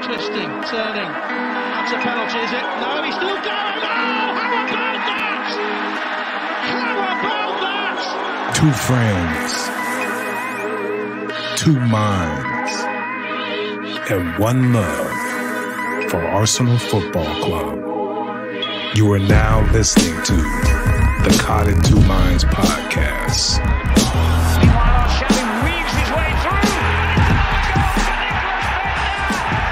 Twisting, turning. That's a penalty, is it? No, he's still going. Oh, how about that? How about that? Two friends, two minds, and one love for Arsenal Football Club. You are now listening to the Caught in Two Minds podcast. Meanwhile, Shelly weaves his way through. What a start this has been.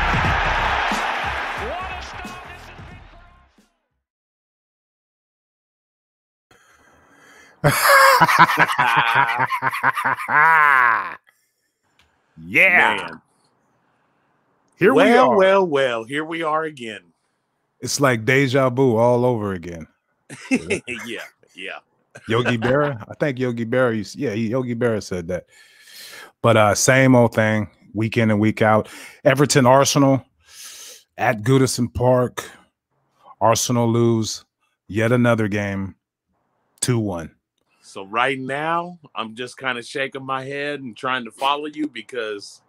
Yeah. Man. Here we are. Well, here we are again. It's like deja vu all over again. yeah. Yogi Berra? I think Yogi Berra Yogi Berra said that. But same old thing, week in and week out. Everton, Arsenal at Goodison Park. Arsenal lose yet another game, 2-1. So right now, I'm just kind of shaking my head and trying to follow you because,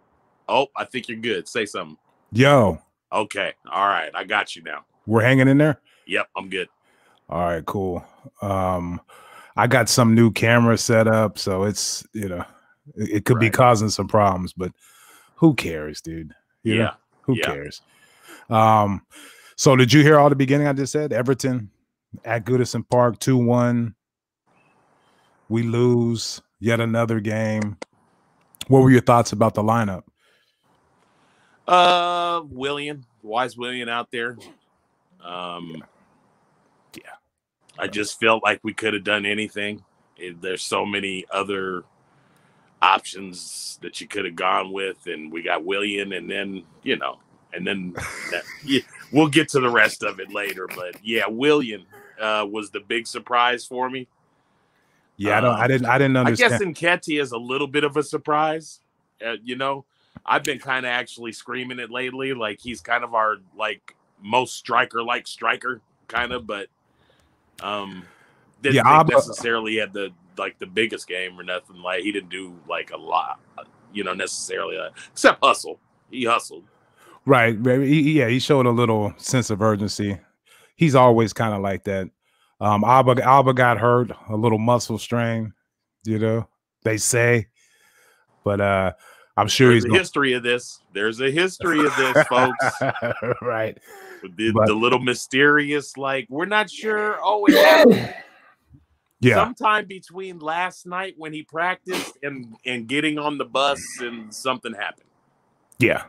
I think you're good. Say something. Yo. Okay. All right. I got you now. We're hanging in there? Yep, I'm good. All right, cool. I got some new camera set up, so it's, it could be causing some problems, but who cares, dude? You know? Who cares? So did you hear all the beginning I just said? Everton at Goodison Park, 2-1. We lose yet another game. What were your thoughts about the lineup? Willian, wise Willian out there. I just felt like we could have done anything. There's so many other options that you could have gone with, and we got Willian, and then we'll get to the rest of it later. But yeah, Willian was the big surprise for me. Yeah, I didn't understand. I guess Nketiah is a little bit of a surprise. I've been kind of actually screaming it lately, like he's kind of our most striker kind of, but didn't think necessarily had the biggest game or nothing. Like he didn't do a lot, necessarily except hustle. He hustled. Right. He showed a little sense of urgency. He's always kind of like that. Alba got hurt, a little muscle strain, they say, but I'm sure There's a history of this. There's a history of this, folks. Right. The little mysterious, we're not sure. Oh, it happened. Yeah. Sometime between last night when he practiced and getting on the bus and something happened. Yeah.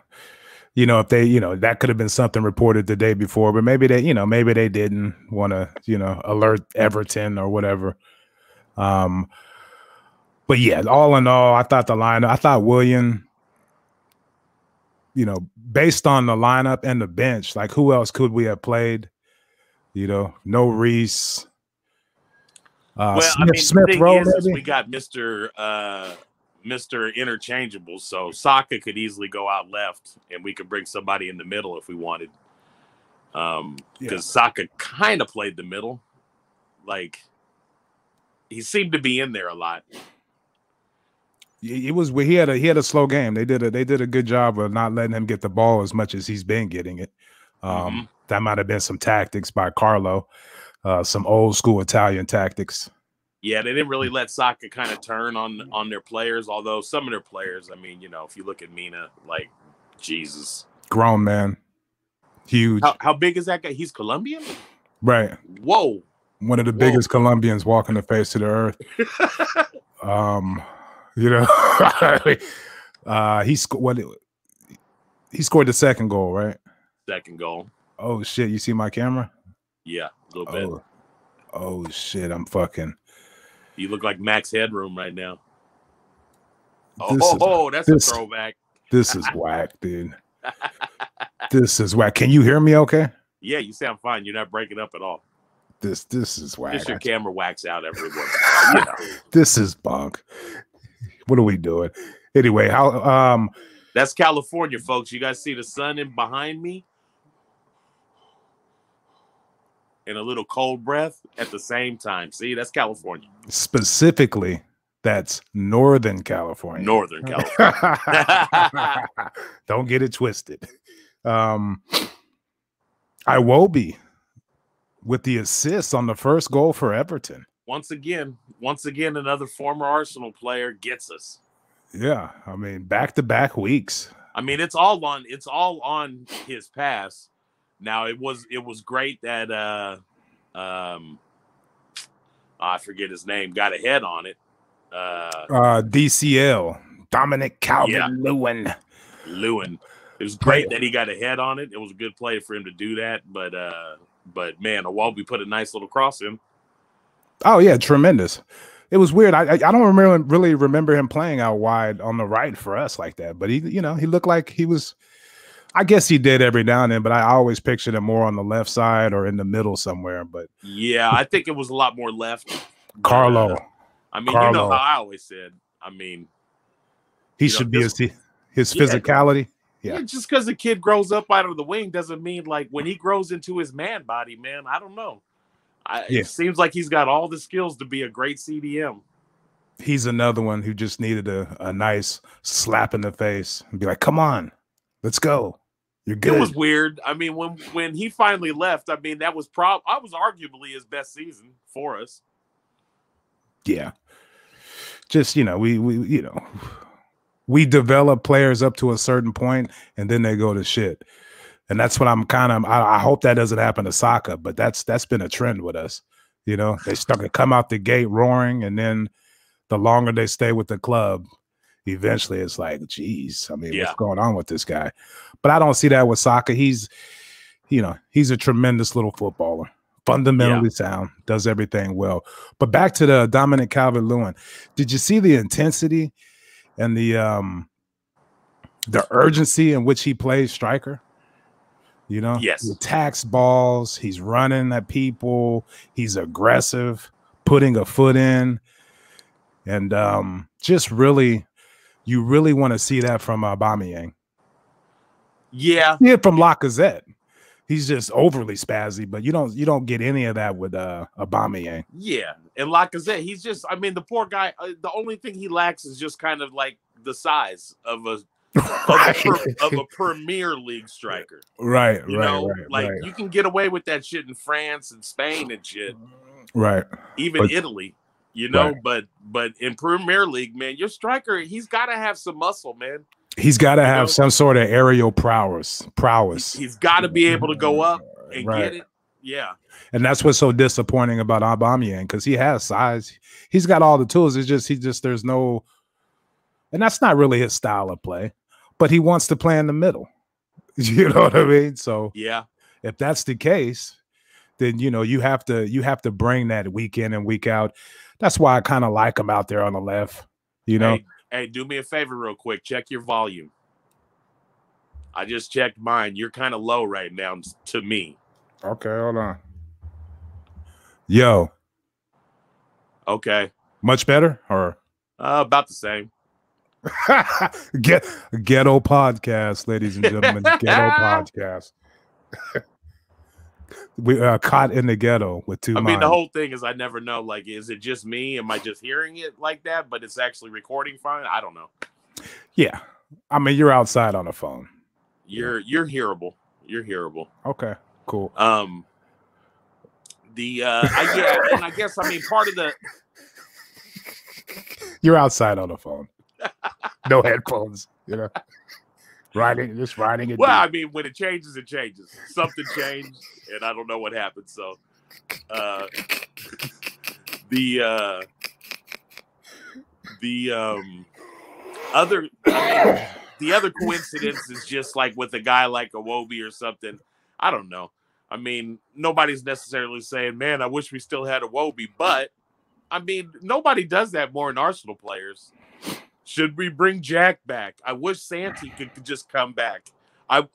If they, that could have been something reported the day before, but maybe they didn't want to, alert Everton or whatever. But yeah, all in all, I thought Willian, based on the lineup and the bench, who else could we have played? No Reese. Smith Rowe, we got Mr. Interchangeable, so Saka could easily go out left, and we could bring somebody in the middle if we wanted. Because Saka kind of played the middle, he seemed to be in there a lot. He had a slow game. They did a good job of not letting him get the ball as much as he's been getting it. That might have been some tactics by Carlo, some old school Italian tactics. Yeah, they didn't really let Saka kind of turn on their players, although some of their players, if you look at Mina, Jesus. Grown man. Huge. How big is that guy? He's Colombian? Right. Whoa. One of the biggest Colombians walking the face of the earth. He scored the second goal, right? Second goal. Oh, shit. You see my camera? Yeah, a little bit. Oh, shit. I'm fucking. You look like Max Headroom right now. That's a throwback. This is whack, dude. This is whack. Can you hear me okay? Yeah, you sound fine. You're not breaking up at all. This is whack. Just your camera whacks out every once. This is bunk. What are we doing? Anyway, that's California, folks. You guys see the sun in behind me? And a little cold breath at the same time. See, that's California. Specifically, that's Northern California. Northern California. Don't get it twisted. Iwobi with the assist on the first goal for Everton. Once again, another former Arsenal player gets us. Yeah, I mean, back-to-back weeks. I mean, it's all on his pass. Now it was great that I forget his name, got a head on it. DCL, Dominic Calvert-Lewin. Lewin. It was great that he got a head on it. It was a good play for him to do that, but man, Iwobi put a nice little cross in. Oh yeah, tremendous. It was weird. I don't really remember him playing out wide on the right for us like that, but he looked like he was. I guess he did every now and then, but I always pictured him more on the left side or in the middle somewhere. But yeah, I think it was a lot more left. Carlo. I mean, you know how I always said. I mean, he should be his physicality. Yeah, just because the kid grows up out of the wing doesn't mean like when he grows into his man body, man. I don't know. It seems like he's got all the skills to be a great CDM. He's another one who just needed a nice slap in the face and be like, "Come on, let's go. You're good." It was weird. I mean, when he finally left, I mean, that was arguably his best season for us. Yeah, just we develop players up to a certain point, and then they go to shit. And that's what I hope that doesn't happen to Saka, but that's been a trend with us. They come out the gate roaring, and then the longer they stay with the club, eventually it's like, geez, I mean, what's going on with this guy? But I don't see that with Saka. He's a tremendous little footballer, fundamentally sound, does everything well. But back to the Dominic Calvert-Lewin. Did you see the intensity and the urgency in which he plays striker? Yes. He attacks balls. He's running at people. He's aggressive, putting a foot in. And just really, you really want to see that from Aubameyang. Yeah. From Lacazette. He's just overly spazzy, but you don't get any of that with Aubameyang. Yeah. And Lacazette, he's just, I mean, the poor guy, the only thing he lacks is just kind of like the size of a Premier League striker. Right. You can get away with that shit in France and Spain and shit. Right. Even Italy, but in Premier League, man, your striker, he's got to have some muscle, man. He's got to have some sort of aerial prowess. He's got to be able to go up and get it. Yeah. And that's what's so disappointing about Aubameyang, because he has size. He's got all the tools. It's just there's no, and that's not really his style of play. But he wants to play in the middle. You know what I mean? So yeah, if that's the case, then you have to bring that week in and week out. That's why I kind of like him out there on the left. Hey, do me a favor real quick. Check your volume. I just checked mine. You're kind of low right now to me. Okay, hold on. Yo. Okay. Much better or about the same. Ghetto podcast, ladies and gentlemen. Ghetto podcast. We are caught in the ghetto with two minds. I mean, the whole thing is I never know. Like, is it just me? Am I just hearing it like that? But it's actually recording fine. I don't know. Yeah, I mean, you're outside on the phone. You're hearable. You're hearable. Okay, cool. And I guess I mean part of the. You're outside on the phone. No headphones, just riding it. Well, I mean, when it changes, it changes. Something changed, and I don't know what happened. So, the other coincidence is just like with a guy like Iwobi or something. I don't know. I mean, nobody's necessarily saying, "Man, I wish we still had Iwobi," but I mean, nobody does that more than Arsenal players. Should we bring Jack back? I wish Santi could just come back. We're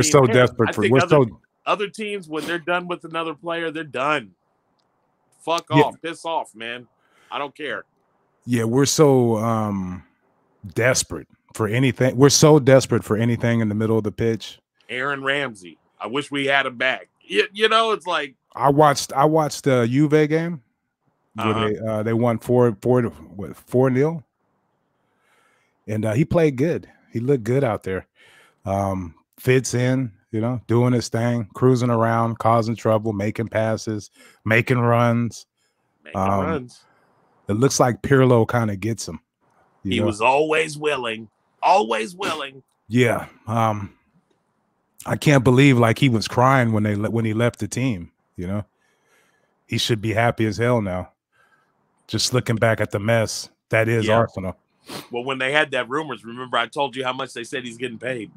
so desperate for. Other teams, when they're done with another player, they're done. Fuck off, piss off, man. I don't care. Yeah, we're so desperate for anything. We're so desperate for anything in the middle of the pitch. Aaron Ramsey. I wish we had him back. It's like I watched the Juve game. Where they won 4-0, and he played good. He looked good out there. Fitz in, doing his thing, cruising around, causing trouble, making passes, making runs. It looks like Pirlo kind of gets him. He was always willing. Always willing. Yeah. I can't believe like he was crying when he left the team. He should be happy as hell now. Just looking back at the mess that is Arsenal. Well, when they had that rumors, remember I told you how much they said he's getting paid.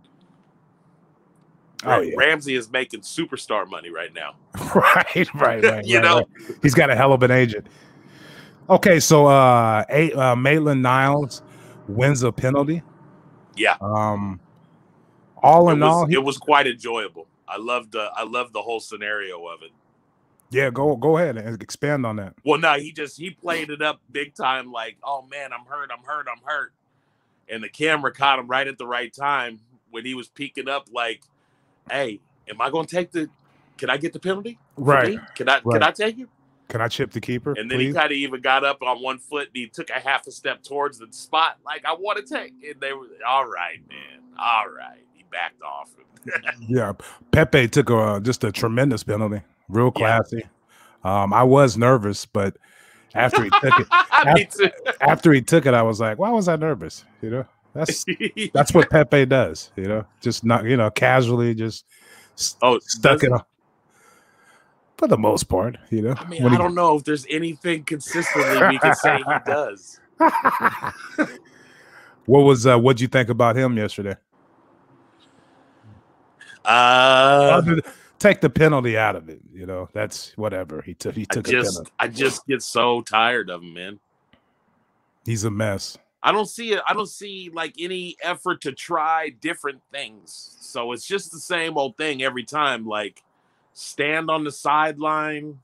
Oh, yeah. Ramsey is making superstar money right now. Right. He's got a hell of an agent. Okay, so Maitland-Niles wins a penalty. Yeah. All in all, it was quite enjoyable. I loved the whole scenario of it. Yeah, go ahead and expand on that. Well, no, he played it up big time, like, oh man, I'm hurt. And the camera caught him right at the right time when he was peeking up, like, hey, am I going to can I get the penalty? Right. Can I take it? Can I chip the keeper? And then please? He kind of even got up on one foot and he took a half a step towards the spot. Like, I want to take it. They were, all right, man. All right. He backed off. Yeah. Pepe took just a tremendous penalty. Real classy. Yeah. I was nervous, but after he took it, after he took it, I was like, why was I nervous? That's what Pepe does, just not, casually just stuck it on. For the most part, I mean, I don't know if there's anything consistently we can say he does. What'd you think about him yesterday? Take the penalty out of it. That's whatever. He took a penalty. I just get so tired of him, man. He's a mess. I don't see like any effort to try different things. So it's just the same old thing every time. Like, stand on the sideline,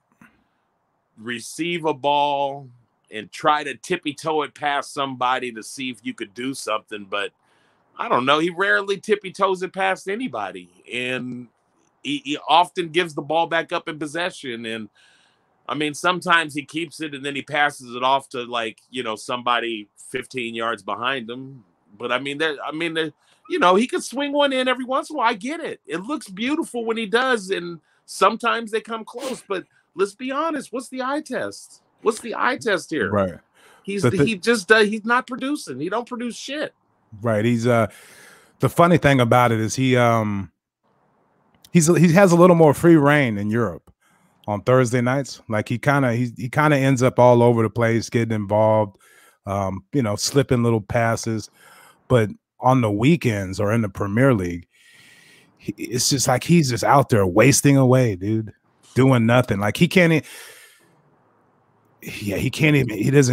receive a ball, and try to tippy-toe it past somebody to see if you could do something. But I don't know. He rarely tippy-toes it past anybody. And he often gives the ball back up in possession. And, I mean, sometimes he keeps it and then he passes it off to, like, somebody 15 yards behind him. But, I mean, he could swing one in every once in a while. I get it. It looks beautiful when he does, and sometimes they come close, but let's be honest. What's the eye test? What's the eye test here? Right. He's not producing. He don't produce shit. Right. He's the funny thing about it is he has a little more free reign in Europe on Thursday nights. Like he kind of ends up all over the place, getting involved, slipping little passes, but on the weekends or in the Premier League, it's just like he's just out there wasting away, dude, doing nothing. Like he doesn't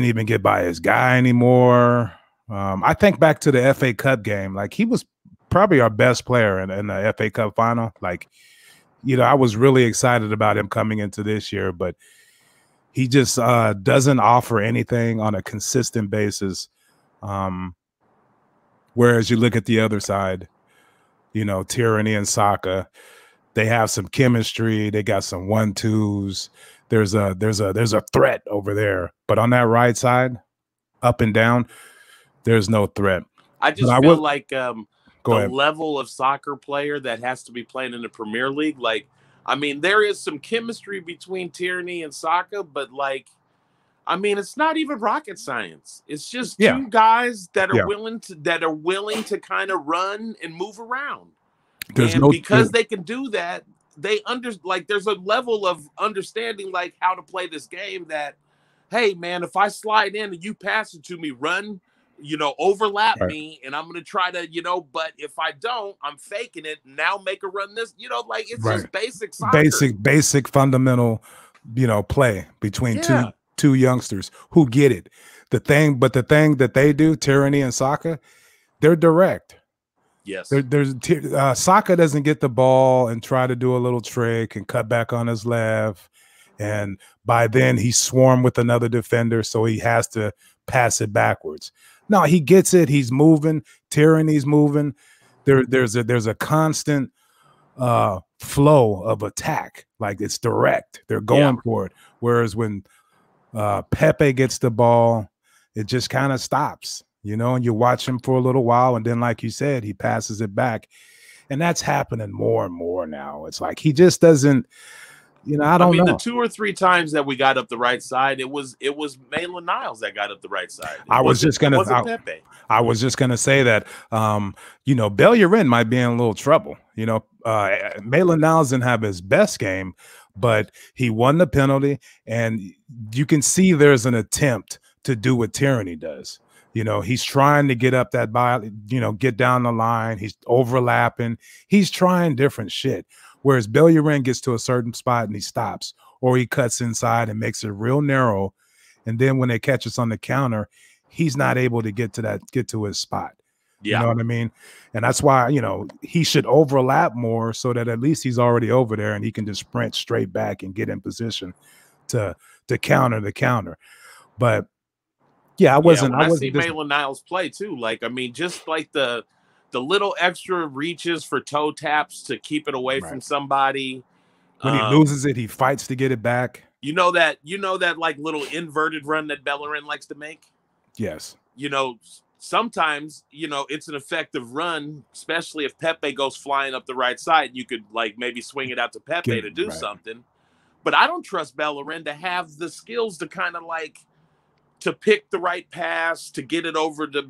even get by his guy anymore. I think back to the FA Cup game. Like he was probably our best player in the FA Cup final. Like, I was really excited about him coming into this year, but he just doesn't offer anything on a consistent basis. Whereas you look at the other side, Tierney and Saka, they have some chemistry. They got some 1-2s. There's a threat over there, but on that right side, up and down, there's no threat. I just feel like the level of soccer player that has to be playing in the Premier League, like, I mean, there is some chemistry between Tierney and Saka, but like, I mean, it's not even rocket science. It's just two guys that are willing to kind of run and move around. Because they can do that, there's a level of understanding like how to play this game that, hey man, if I slide in and you pass it to me, run, overlap me, and I'm going to try to, but if I don't, I'm faking it. Now make a run this, like it's just basic soccer. Basic fundamental, play between two youngsters who get it. The thing that they do, Tierney and Saka, they're direct. Yes. Saka doesn't get the ball and try to do a little trick and cut back on his left. And by then he's swarmed with another defender, so he has to pass it backwards. No, he gets it. He's moving. Tierney's moving. There's a constant flow of attack. Like it's direct. They're going for it. Whereas when Pepe gets the ball, it just kind of stops, and you watch him for a little while. And then, like you said, he passes it back. And that's happening more and more now. It's like he just doesn't, I don't know. The 2 or 3 times that we got up the right side, it was Maitland-Niles that got up the right side. I was just gonna say that Bellerin might be in a little trouble. Maitland-Niles didn't have his best game, but he won the penalty, and you can see there's an attempt to do what Tierney does. He's trying to get up that get down the line. He's overlapping. He's trying different shit. Whereas Bellerin gets to a certain spot and he stops, or he cuts inside and makes it real narrow. And then when they catch us on the counter, he's not able to get to his spot. Yeah. You know what I mean? And that's why, he should overlap more so that at least he's already over there and he can just sprint straight back and get in position to counter the counter. But yeah, I see Maitland-Niles play too. Just like the little extra reaches for toe taps to keep it away from somebody. When he loses it, he fights to get it back. That like little inverted run that Bellerin likes to make? Yes. Sometimes, it's an effective run, especially if Pepe goes flying up the right side. You could maybe swing it out to Pepe to do something. But I don't trust Bellerin to have the skills to kind of to pick the right pass, to get it over to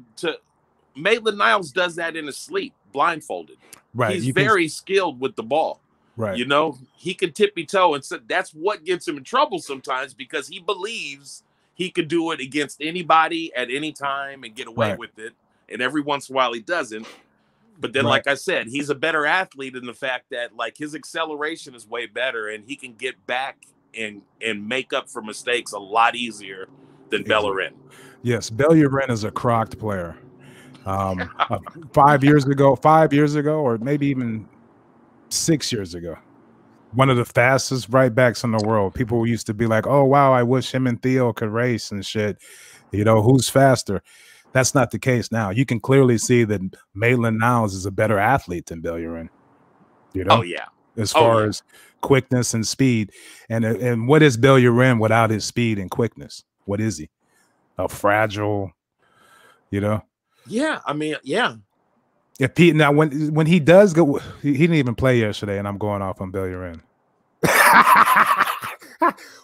Maitland-Niles does that in his sleep, blindfolded. Right. He's very skilled with the ball. Right. He can tippy-toe, and so that's what gets him in trouble sometimes, because he believes he could do it against anybody at any time and get away with it. And every once in a while he doesn't. But then, like I said, he's a better athlete in the fact that his acceleration is way better, and he can get back and make up for mistakes a lot easier than Bellerin. Yes, Bellerin is a crocked player. 5 years ago, or maybe even 6 years ago, one of the fastest right backs in the world. People used to be like, oh, wow, I wish him and Theo could race and shit. Who's faster? That's not the case now. You can clearly see that Maitland-Niles is a better athlete than Bellerin. Oh, yeah. As far as quickness and speed. And what is Bellerin without his speed and quickness? What is he? A fragile, Yeah, yeah. If when he does go, he didn't even play yesterday, and I'm going off on Bellerin.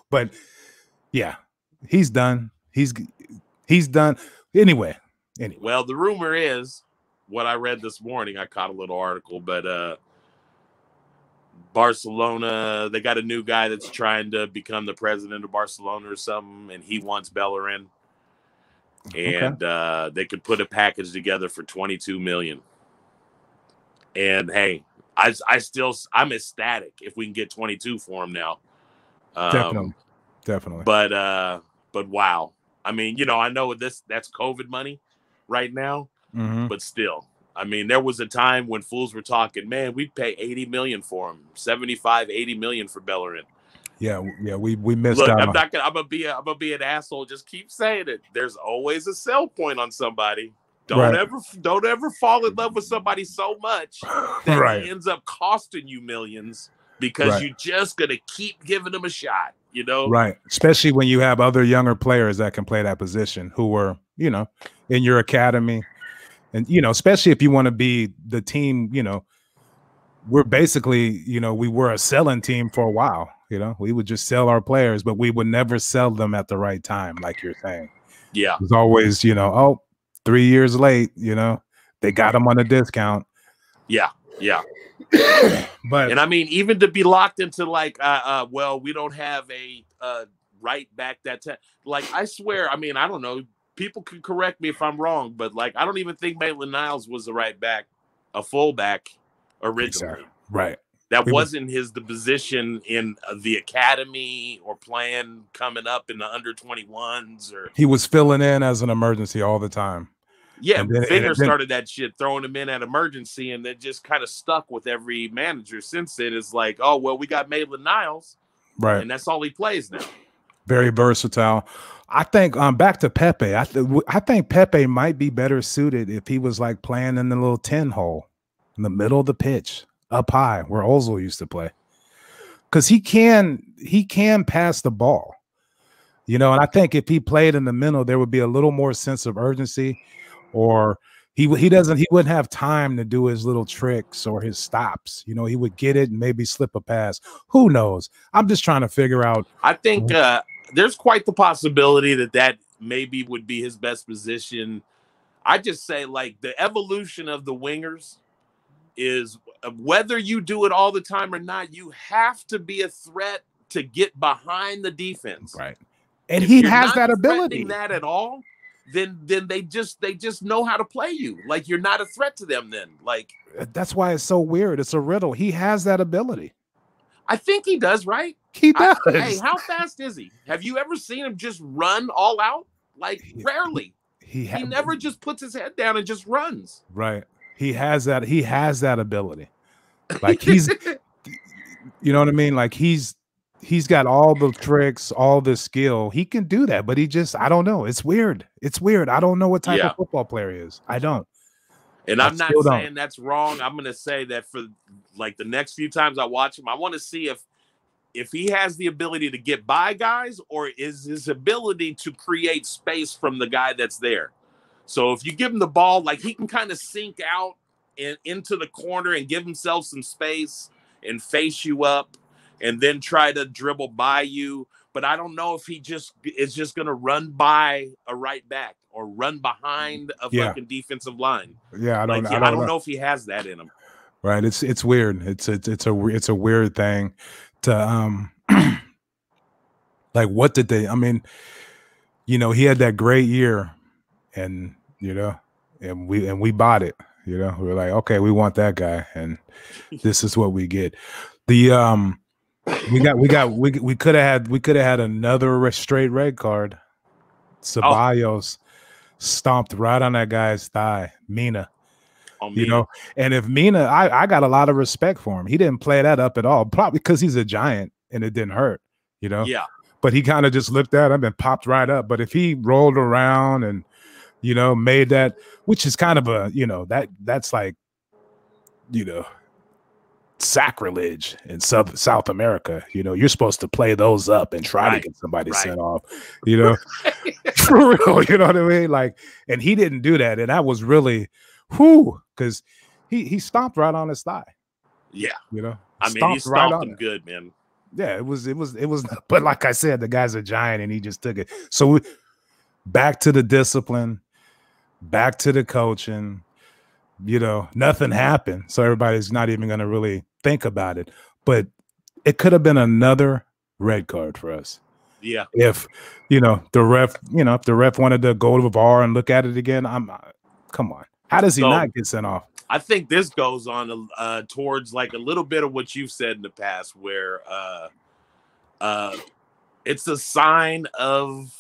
But yeah, he's done. He's done. Anyway. Well, the rumor is what I read this morning. I caught a little article, but Barcelona, they got a new guy that's trying to become the president of Barcelona or something, and he wants Bellerin. And they could put a package together for 22 million. And hey, I'm ecstatic if we can get 22 for him now. Definitely. But wow. I know that's COVID money right now, but still. There was a time when fools were talking, man, we'd pay 80 million for him, 75, 80 million for Bellerin. Yeah, we missed out. I'm gonna be an asshole. Just keep saying it. There's always a sell point on somebody. Don't ever fall in love with somebody so much that he ends up costing you millions because you're just gonna keep giving them a shot. Right. Especially when you have other younger players that can play that position who were, in your academy, and especially if you want to be the team. We're basically, we were a selling team for a while. We would just sell our players, but we would never sell them at the right time, like you're saying. Yeah. It was always, 3 years late, they got them on a discount. Yeah. Yeah. But even to be locked into well, we don't have a right back that time. I swear, I don't know. People can correct me if I'm wrong, but I don't even think Maitland-Niles was the right back, a fullback originally. Exactly. Right. That wasn't the position in the academy or playing coming up in the under 21s. Or he was filling in as an emergency all the time. Yeah, Finger started that shit, throwing him in at emergency, and then just kind of stuck with every manager since then. It's like, oh, well, we got Maitland-Niles, right, and that's all he plays now. Very versatile. I think back to Pepe. I think Pepe might be better suited if he was playing in the little 10 hole in the middle of the pitch, up high, where Ozil used to play, because he can pass the ball, and I think if he played in the middle, there would be a little more sense of urgency, or He wouldn't have time to do his little tricks or his stops. You know, he would get it and maybe slip a pass. Who knows? I'm just trying to figure out. I think there's quite the possibility that maybe would be his best position. I just say, like, the evolution of the wingers is whether you do it all the time or not, you have to be a threat to get behind the defense. Right. And he has that ability. That at all, then they just know how to play you. Like, you're not a threat to them then. Like, that's why it's so weird. It's a riddle. He has that ability. I think he does, right? He does. Hey, how fast is he? Have you ever seen him just run all out? Like, rarely. He never just puts his head down and just runs. Right. He has that ability. Like, he's you know what I mean? Like, he's got all the tricks, all the skill. He can do that, but I don't know. It's weird. It's weird. I don't know what type of football player he is. I don't. And I'm not saying that's wrong. I'm going to say that for like the next few times I watch him, I want to see if he has the ability to get by guys, or is his ability to create space from the guy that's there. So if you give him the ball, like, he can kind of sink out and into the corner and give himself some space and face you up and then try to dribble by you. But I don't know if he is just going to run by a right back or run behind a fucking defensive line. Yeah, I don't know if he has that in him. Right. It's weird. It's a weird thing to like, what did they? I mean, you know, he had that great year, and you know, and we bought it. You know, we were like, okay, we want that guy, and this is what we get. The we could have had another straight red card. Ceballos stomped right on that guy's thigh, Mina. You know, and if Mina, I got a lot of respect for him. He didn't play that up at all, probably because he's a giant and it didn't hurt, you know. Yeah. But he kind of just looked at him and popped right up. But if he rolled around and, you know, made that, which is kind of a, you know, that's like, you know, sacrilege in South America. You know, you're supposed to play those up and try to get somebody sent off, you know, for real, you know what I mean? Like, and he didn't do that. And that was really, because he stomped right on his thigh. Yeah. You know, I mean, he stomped him good, man. Yeah, it was, but like I said, the guy's a giant and he just took it. So back to the discipline, back to the coaching, you know, nothing happened. So everybody's not even going to really think about it, but it could have been another red card for us. Yeah. If, you know, the ref wanted to go to the VAR and look at it again, come on. How does he not get sent off? I think this goes on towards like a little bit of what you've said in the past, where it's a sign of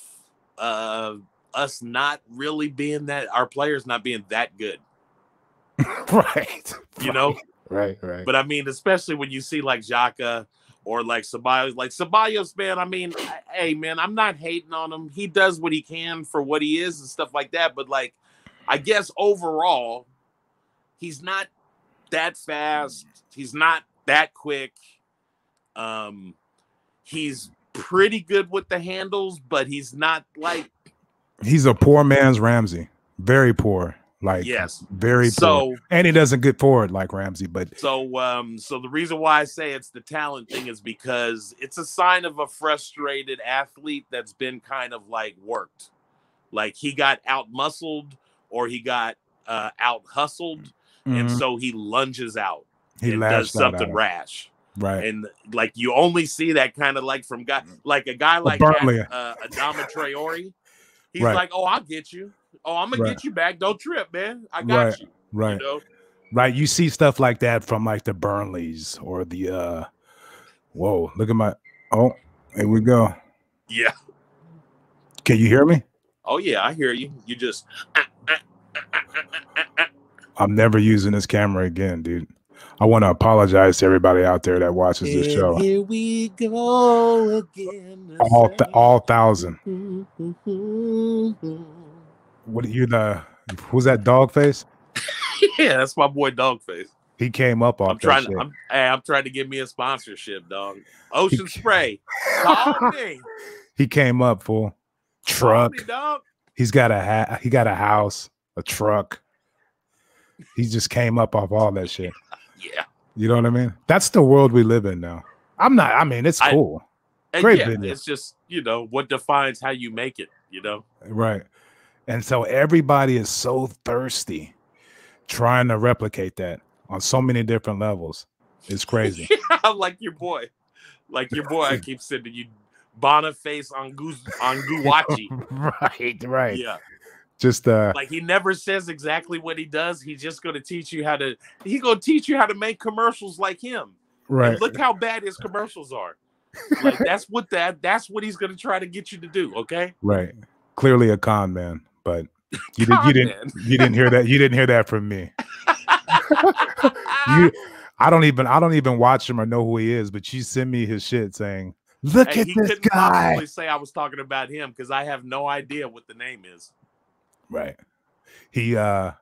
us not really being that, our players not being that good. Right. You know? Right. But I mean, especially when you see like Xhaka or like Ceballos. Like Ceballos, man, I mean, hey, man, I'm not hating on him. He does what he can for what he is and stuff like that. But like, I guess overall, he's not that fast. He's not that quick. He's pretty good with the handles, but he's not like. He's a poor man's Ramsey. Very poor. Like, yes, very poor. And he doesn't get forward like Ramsey. But so the reason why I say it's the talent thing is because it's a sign of a frustrated athlete that's been kind of like worked. Like, he got out muscled or he got out hustled. And so he lunges out and does something rash. Right. And like, you only see that kind of like from a guy like Adama Traore. He's like, oh, I'll get you. Oh, I'm gonna get you back. Don't trip, man. I got you. Right. You know? Right. You see stuff like that from like the Burnleys or the whoa, look at my here we go. Yeah. Can you hear me? Oh yeah, I hear you. You just I'm never using this camera again, dude. I want to apologize to everybody out there that watches this show. Here we go again. All 1,000. What who's that, Dogface? Yeah, that's my boy Dogface. He came up off I'm trying to get me a sponsorship, dog. Ocean Spray. Call me. He came up, fool. Truck. Call me, dog. He got a house, a truck. He just came up off all that shit. Yeah. You know what I mean? That's the world we live in now. I mean, it's cool. Great video. It's just, what defines how you make it, Right. And so everybody is so thirsty trying to replicate that on so many different levels. It's crazy. Like your boy. I keep sending you Boniface on Guwachi. Right. Yeah. Just like he never says exactly what he does. He's just going to teach you how to make commercials like him. Right. And look how bad his commercials are. Like that's what he's going to try to get you to do, okay? Right. Clearly a con man, but you didn't hear that. You didn't hear that from me. I don't even watch him or know who he is, but you send me his shit saying, "Look at this guy." He say I was talking about him because I have no idea what the name is. Right. He had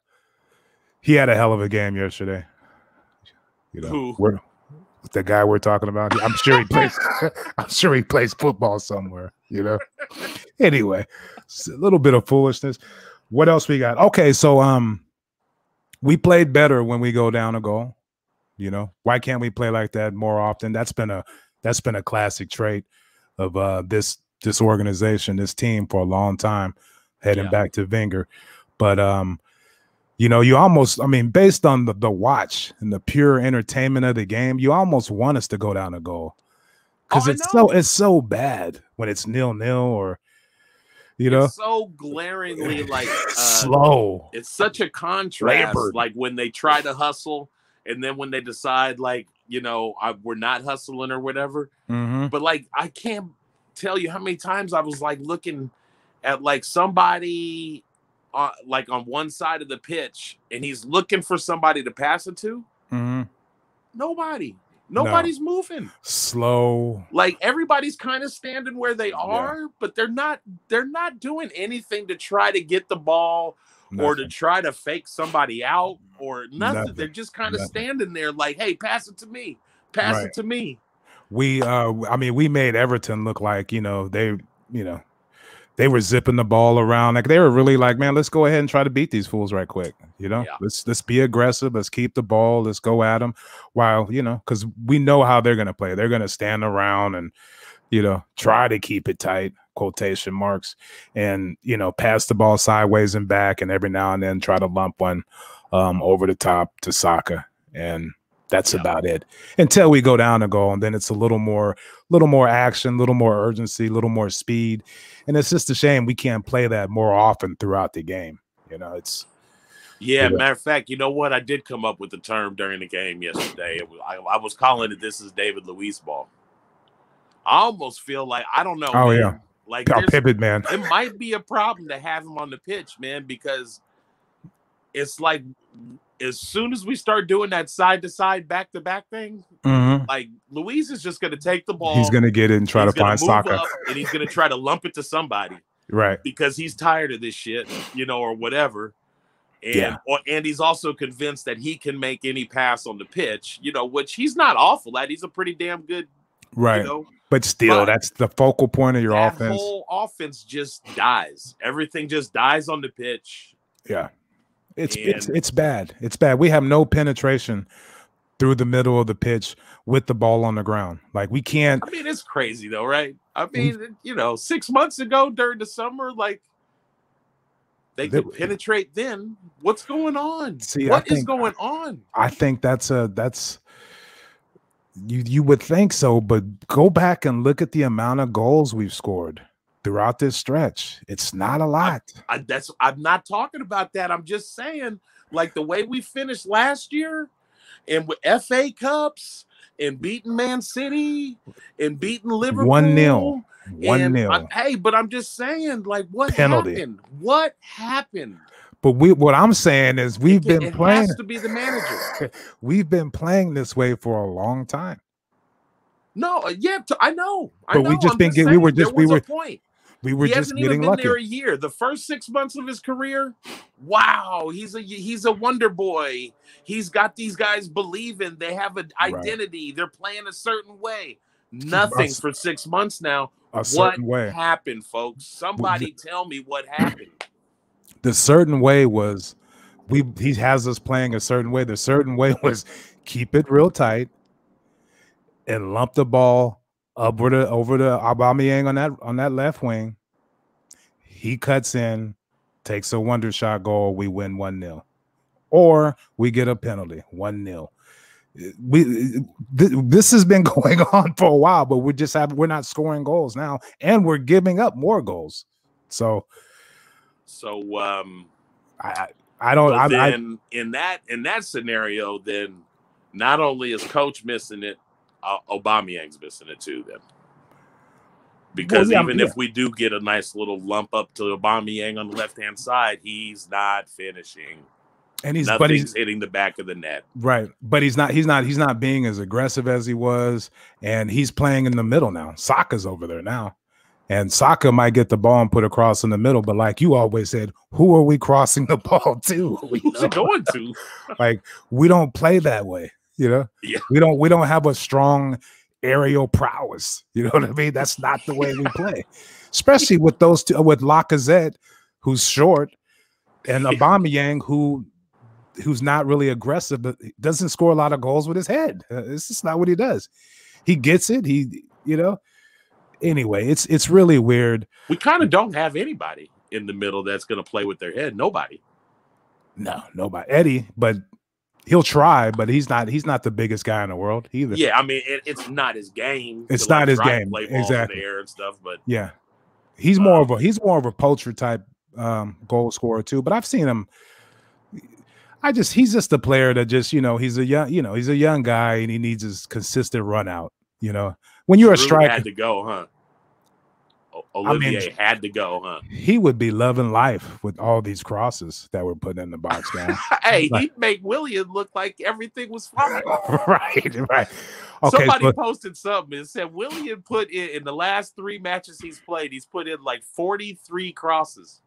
a hell of a game yesterday. Who? The guy we're talking about. I'm sure he plays. I'm sure he plays football somewhere. Anyway, it's a little bit of foolishness. What else we got? Okay, so we played better when we go down a goal. Why can't we play like that more often? That's been a classic trait of this organization, this team for a long time, heading back to Wenger. But you almost, based on the watch and the pure entertainment of the game, you almost want us to go down a goal because it's so bad when it's 0-0 or it's so glaringly like slow. It's such a contrast, like when they try to hustle and then when they decide like we're not hustling or whatever. Mm-hmm. But like I can't tell you how many times I was like looking at like somebody like on one side of the pitch and he's looking for somebody to pass it to. Mm-hmm. Nobody's moving. Slow. Like everybody's kind of standing where they are, but they're not doing anything to try to get the ball or to try to fake somebody out or nothing. They're just kind of standing there like, hey, pass it to me. Pass it to me. We we made Everton look like, they were zipping the ball around. Like they were really like, man, let's go ahead and try to beat these fools right quick. Let's be aggressive. Let's keep the ball. Let's go at them. While, because we know how they're going to play. They're going to stand around and, try to keep it tight, quotation marks, and, pass the ball sideways and back. And every now and then try to lump one over the top to Saka. And that's about it until we go down a goal. And then it's a little more action, a little more urgency, a little more speed. And it's just a shame we can't play that more often throughout the game. It's. Yeah, matter of fact, you know what? I did come up with the term during the game yesterday. I was calling it, this is David Luiz ball. I almost feel like, I don't know. Oh, man. yeah. Like our pivot man. It might be a problem to have him on the pitch, man, because it's like, as soon as we start doing that side-to-side, back-to-back thing, like Luiz is just going to take the ball. He's going to get it and try to find Saka. And he's going to try to lump it to somebody. Right. Because he's tired of this shit, or whatever. And and he's also convinced that he can make any pass on the pitch, which he's not awful at. He's a pretty damn good, right. But still, that's the focal point of your offense. The whole offense just dies. Everything just dies on the pitch. Yeah. It's bad. It's bad. We have no penetration through the middle of the pitch with the ball on the ground. Like we can't. It's crazy though, right? 6 months ago during the summer, like they could penetrate then. What's going on? What is going on? I think that's you would think so, but go back and look at the amount of goals we've scored throughout this stretch. It's not a lot. I'm not talking about that. I'm just saying, like the way we finished last year and with FA Cups and beating Man City and beating Liverpool. 1-0. 1-0. Hey, but I'm just saying, like, what happened? What happened? But what I'm saying is we've been playing. It has to be the manager. We've been playing this way for a long time. No, I know. But we just been getting. We were just He just getting lucky. There a year. The first 6 months of his career, wow, he's a wonder boy. He's got these guys believing they have an identity. Right. They're playing a certain way. Nothing for 6 months now. What happened, folks? Somebody tell me what happened. The certain way was he has us playing a certain way. The certain way was keep it real tight and lump the ball over the Aubameyang on that left wing. He cuts in, takes a wonder shot goal. We win 1-0, or we get a penalty 1-0. This has been going on for a while, but we're not scoring goals now, and we're giving up more goals. So I don't. In that scenario, then not only is coach missing it, Aubameyang's missing it too. Then because if we do get a nice little lump up to Aubameyang on the left hand side, he's not finishing. And he's hitting the back of the net. Right. But he's not being as aggressive as he was. And he's playing in the middle now. Saka's over there now. And Saka might get the ball and put a cross in the middle. But like you always said, who are we crossing the ball to? Who's it going to? Like, we don't play that way. Yeah. We don't have a strong aerial prowess. You know what I mean? That's not the way we play. Especially with those two, with Lacazette, who's short, and Aubameyang, who's not really aggressive, but doesn't score a lot of goals with his head. It's just not what he does. He gets it. Anyway, it's really weird. We kind of don't have anybody in the middle that's going to play with their head. Nobody. No, nobody. Eddie, but he'll try, but he's not the biggest guy in the world either. Yeah, I mean, it's not his game. It's not his game. Play balls exactly. in the air and stuff, but yeah, he's more of a poacher type goal scorer too. But I've seen him. He's just a player that just, he's a young guy and he needs his consistent run out. When you're a striker, had to go, huh? Olivier had to go, huh? He would be loving life with all these crosses that were put in the box now. Hey, he'd make Willian look like everything was fine. Right. Okay, somebody posted something and said Willian put in the last 3 matches he's played, he's put in like 43 crosses.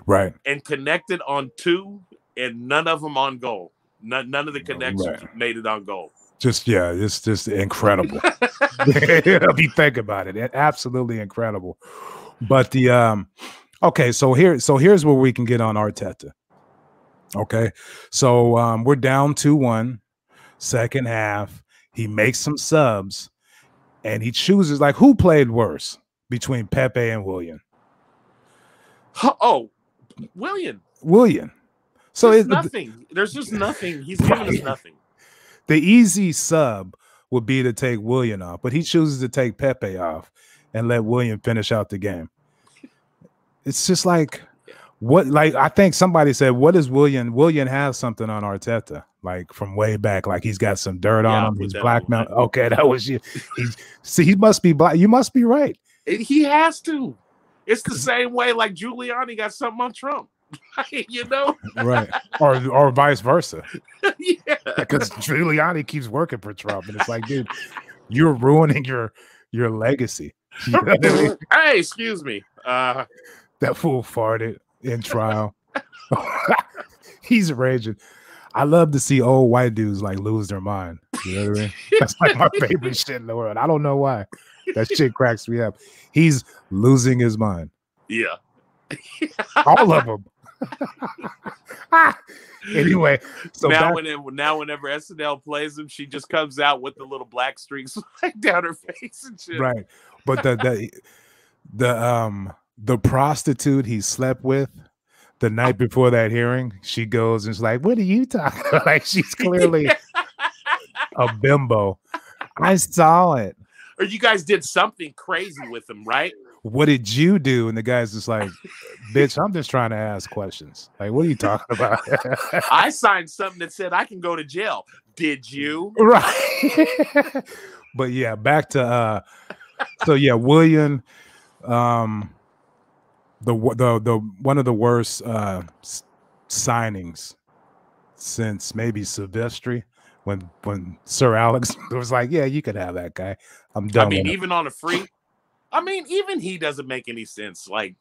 Right. And connected on 2, and none of them on goal. None of the connections made it on goal. It's just incredible. If you think about it, absolutely incredible. But okay, so here's where we can get on Arteta. Okay, so we're down 2-1, second half. He makes some subs, and he chooses, like, who played worse between Pepe and Willian? Oh, Willian. So it's nothing. There's just nothing. He's giving us nothing. The easy sub would be to take Willian off, but he chooses to take Pepe off and let Willian finish out the game. It's just like, I think somebody said, what is Willian? Willian has something on Arteta, like from way back, like he's got some dirt on him. He's black man. Okay, that was you. He must be black. You must be right. He has to. It's the same way like Giuliani got something on Trump. Right, or vice versa. Yeah, because Giuliani keeps working for Trump, and it's like, dude, you're ruining your legacy. Hey, excuse me. That fool farted in trial. He's raging. I love to see old white dudes like lose their mind. You know what I mean? That's like my favorite shit in the world. I don't know why. That shit cracks me up. He's losing his mind. Yeah. All of them. Anyway, so whenever SNL plays him, she just comes out with the little black streaks down her face and shit. Right, but the prostitute he slept with the night before that hearing, she goes and is like, "What are you talking about?" Like, she's clearly a bimbo. I saw it. Or you guys did something crazy with him, right? What did you do? And the guy's just like, bitch, I'm just trying to ask questions. Like, what are you talking about? I signed something that said I can go to jail. Did you? Right. But yeah, back to Willian, the one of the worst signings since maybe Silvestri, when Sir Alex was like, yeah, you could have that guy. I'm done. I mean, even on a free. I mean, even he doesn't make any sense. Like,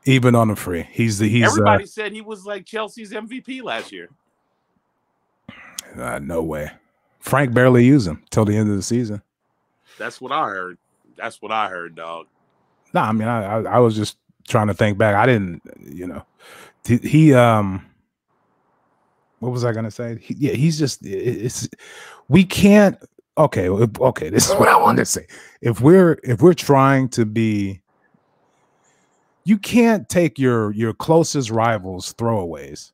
even on a free, he's everybody said he was like Chelsea's MVP last year. No way. Frank barely used him till the end of the season. That's what I heard. Dog. No, I mean, I was just trying to think back. I didn't, he what was I gonna say? He's just we can't. Okay, this is what I want to say. If we're trying to be, you can't take your closest rivals throwaways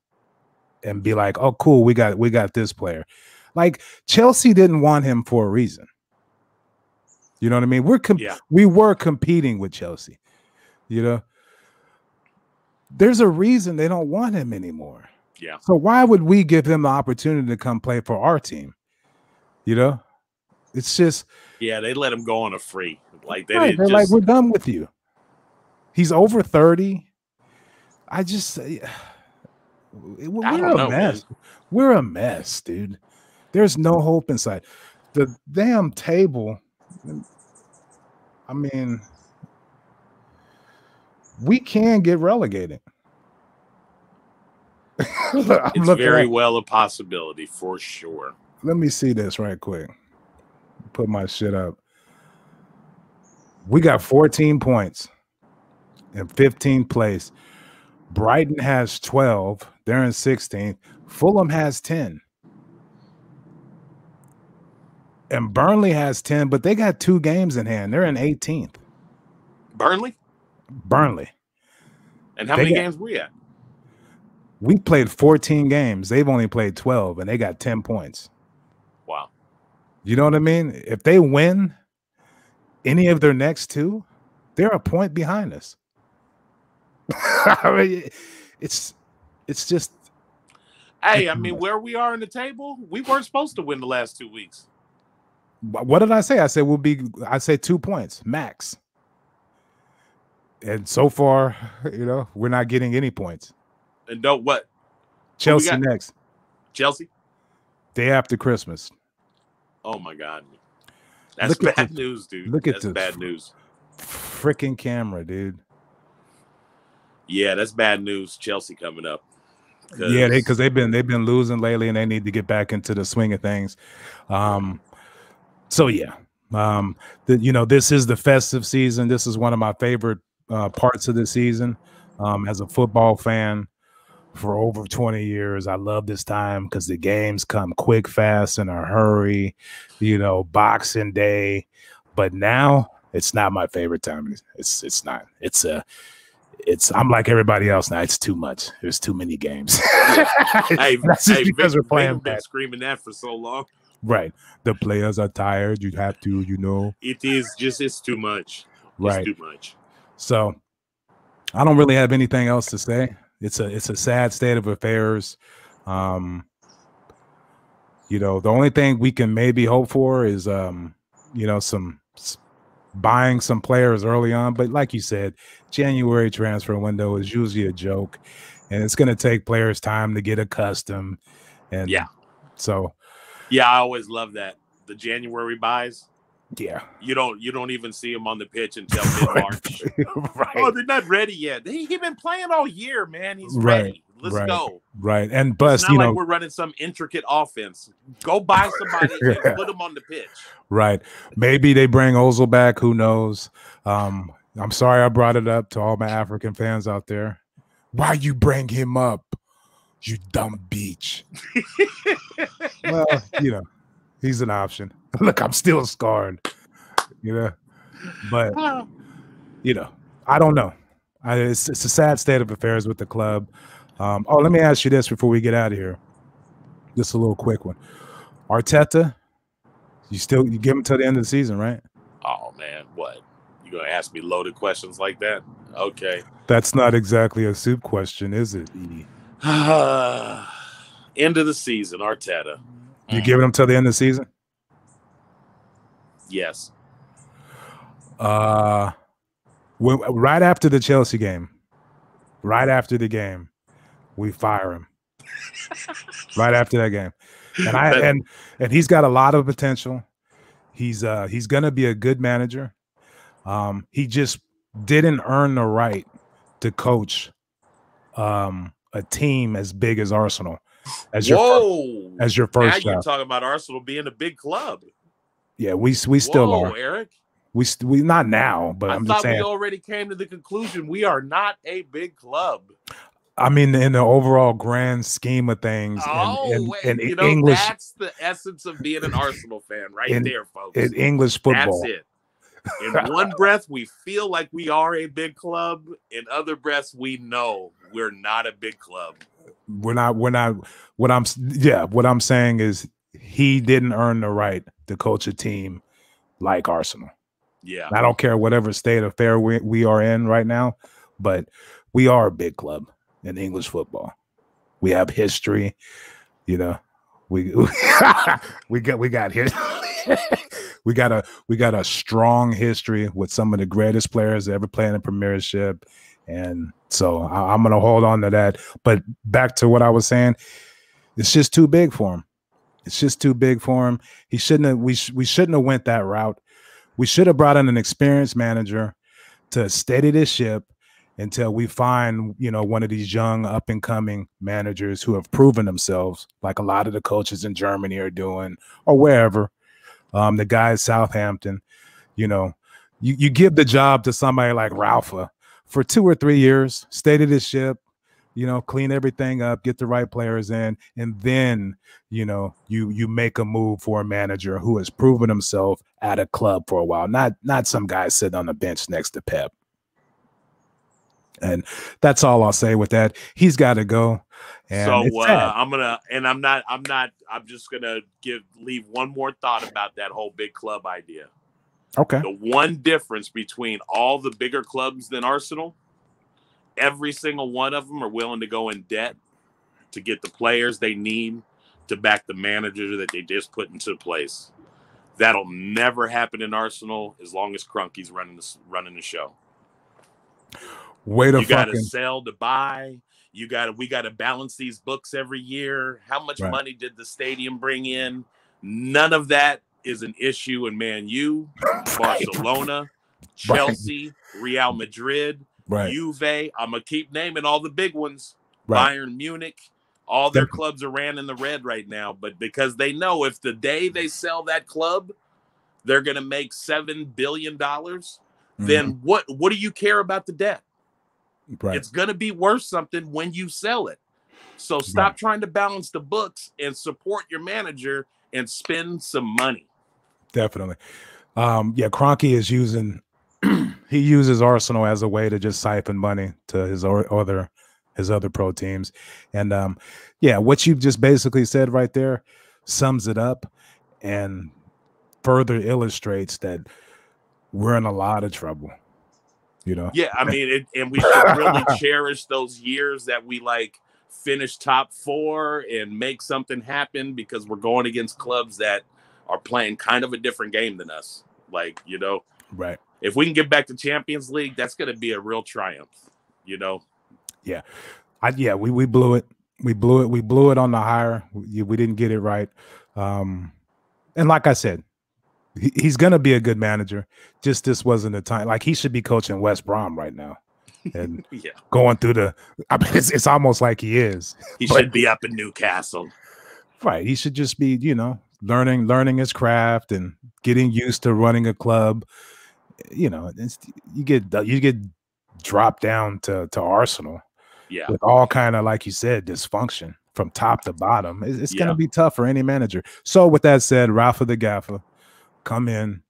and be like, oh, cool, we got this player. Like Chelsea didn't want him for a reason. You know what I mean? We were competing with Chelsea. You know, there's a reason they don't want him anymore. Yeah. So why would we give him the opportunity to come play for our team? You know, it's just they let him go on a free. Like they're like, we're done with you. He's over 30. We're a mess. Man. We're a mess, dude. There's no hope inside. The damn table. I mean, we can get relegated. It's very well a possibility for sure. Let me see this right quick. Put my shit up. We got 14 points in 15th place. Brighton has 12. They're in 16th. Fulham has 10. And Burnley has 10, but they got 2 games in hand. They're in 18th. Burnley. And how many games we at? We played 14 games. They've only played 12, and they got 10 points. Wow. You know what I mean? If they win any of their next 2, they're a point behind us. I mean, it's just. Hey, I mean, where we are in the table, we weren't supposed to win the last 2 weeks. What did I say? I said I said 2 points max. And so far, you know, we're not getting any points. And don't what? Chelsea next. Chelsea? Day after Christmas. Oh my God. That's bad news, dude. That's bad news. Freaking camera, dude. Yeah, that's bad news. Chelsea coming up. Yeah, because they've been losing lately, and they need to get back into the swing of things. So yeah, you know, this is the festive season. This is one of my favorite parts of the season. As a football fan for over 20 years, I love this time because the games come quick, fast, in a hurry. You know, Boxing Day, but now it's not my favorite time. It's not. I'm like everybody else now. It's too much. There's too many games. That's just because we're playing. Been screaming that for so long. Right. The players are tired. You have to, you know. It's too much. Right. It's too much. So I don't really have anything else to say. It's a sad state of affairs. You know, the only thing we can maybe hope for is you know, some buying some players early on, but like you said, January transfer window is usually a joke, and it's going to take players time to get accustomed. And so I always love that the January buys. Yeah, you don't even see them on the pitch until mid-March. Right. Oh, they're not ready yet. He's been playing all year, man. He's ready. Let's go. Right. And plus, it's not like we're running some intricate offense. Go buy somebody and put them on the pitch. Right. Maybe they bring Ozil back. Who knows? I'm sorry I brought it up to all my African fans out there. Why you bring him up, you dumb beach? Well, you know, he's an option. Look, I'm still scarred, you know, but, you know, I don't know. It's a sad state of affairs with the club. Let me ask you this before we get out of here. Just a little quick one. Arteta, you give him till the end of the season, right? Oh, man, what? You going to ask me loaded questions like that? Okay. That's not exactly a soup question, is it, Edie? End of the season, Arteta. You giving him till the end of the season? Yes. Right after the Chelsea game, we fire him. Right after that game, and he's got a lot of potential. He's gonna be a good manager. He just didn't earn the right to coach a team as big as Arsenal. As your first now you're talking about Arsenal being a big club. Yeah, we still are, Eric. We not now, but I'm just saying. We already came to the conclusion we are not a big club. I mean, in the overall grand scheme of things, in English, that's the essence of being an Arsenal fan, right there, folks. In English football, that's it. In one breath, we feel like we are a big club. In other breaths, we know we're not a big club. We're not. What I'm saying is he didn't earn the right to coach a team like Arsenal. Yeah, I don't care whatever state of affair we are in right now, but we are a big club in English football. We have history, we got history. we got a strong history with some of the greatest players that ever played in the Premiership, and so I'm gonna hold on to that. But back to what I was saying, it's just too big for him. It's just too big for him. He shouldn't have. We shouldn't have went that route. We should have brought in an experienced manager to steady this ship until we find, one of these young up-and-coming managers who have proven themselves, like a lot of the coaches in Germany are doing, or wherever. The guy at Southampton, you give the job to somebody like Ralpha for 2 or 3 years, steady this ship, clean everything up, get the right players in, and then, you make a move for a manager who has proven himself at a club for a while, not some guy sitting on the bench next to Pep. And that's all I'll say with that. He's got to go. And I'm just gonna leave one more thought about that whole big club idea. Okay. The one difference between all the bigger clubs than Arsenal, every single one of them are willing to go in debt to get the players they need to back the manager that they just put into place. That'll never happen in Arsenal as long as Kroenke's running the show. You got to sell to buy. We got to balance these books every year. How much money did the stadium bring in? None of that is an issue in Man U, Barcelona, Chelsea, Real Madrid, Juve. I'm gonna keep naming all the big ones. Bayern Munich. All their clubs are ran in the red right now, but because they know if the day they sell that club, they're gonna make $7 billion. Then what do you care about the debt? It's going to be worth something when you sell it. So stop trying to balance the books and support your manager and spend some money. Definitely. Kroenke is he uses Arsenal as a way to just siphon money to his other pro teams. And what you've just basically said right there sums it up and further illustrates that we're in a lot of trouble. Yeah, I mean, and we should really cherish those years that we finish top 4 and make something happen, because we're going against clubs that are playing kind of a different game than us. Right. If we can get back to Champions League, that's going to be a real triumph. Yeah. We blew it. We blew it on the hire. We didn't get it right. And like I said, he's going to be a good manager. Just this wasn't the time. He should be coaching West Brom right now. And going through it's almost like he is. He should be up in Newcastle. Right. He should just be, learning his craft and getting used to running a club. You get dropped down to Arsenal. Yeah. With all kind of, like you said, dysfunction from top to bottom. It's going to be tough for any manager. So with that said, Rafa the Gaffer, come in,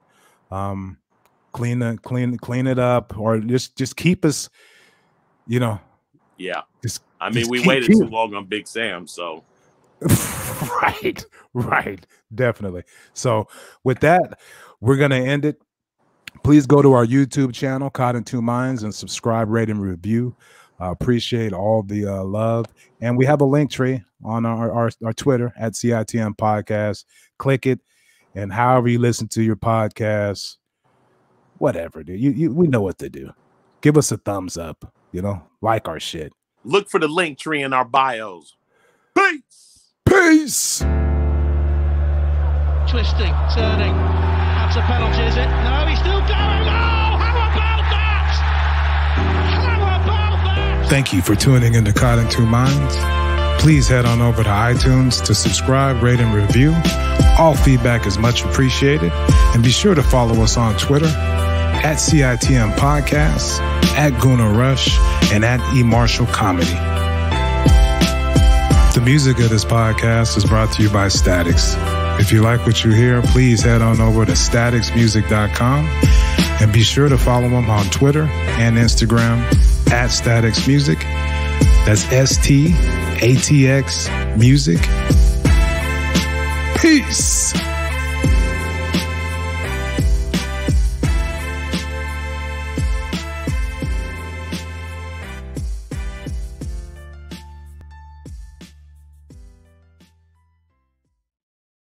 clean it up, or just keep us, Yeah. We waited too long on Big Sam, so. Right. Definitely. So with that, we're going to end it. Please go to our YouTube channel, Caught in Two Minds, and subscribe, rate, and review. Appreciate all the love. And we have a link tree on our Twitter at CITM Podcast. Click it. And however you listen to your podcast, whatever, dude, we know what to do. Give us a thumbs up, like our shit. Look for the link tree in our bios. Peace. Twisting, turning. That's a penalty, is it? No, he's still going. Oh, how about that? How about that? Thank you for tuning in to Caught in Two Minds. Please head on over to iTunes to subscribe, rate, and review. All feedback is much appreciated. And be sure to follow us on Twitter at CITM Podcasts, at Guna Rush, and at eMarshall Comedy. The music of this podcast is brought to you by Statics. If you like what you hear, please head on over to staticsmusic.com and be sure to follow them on Twitter and Instagram at Statics Music. That's STATX Music. Peace.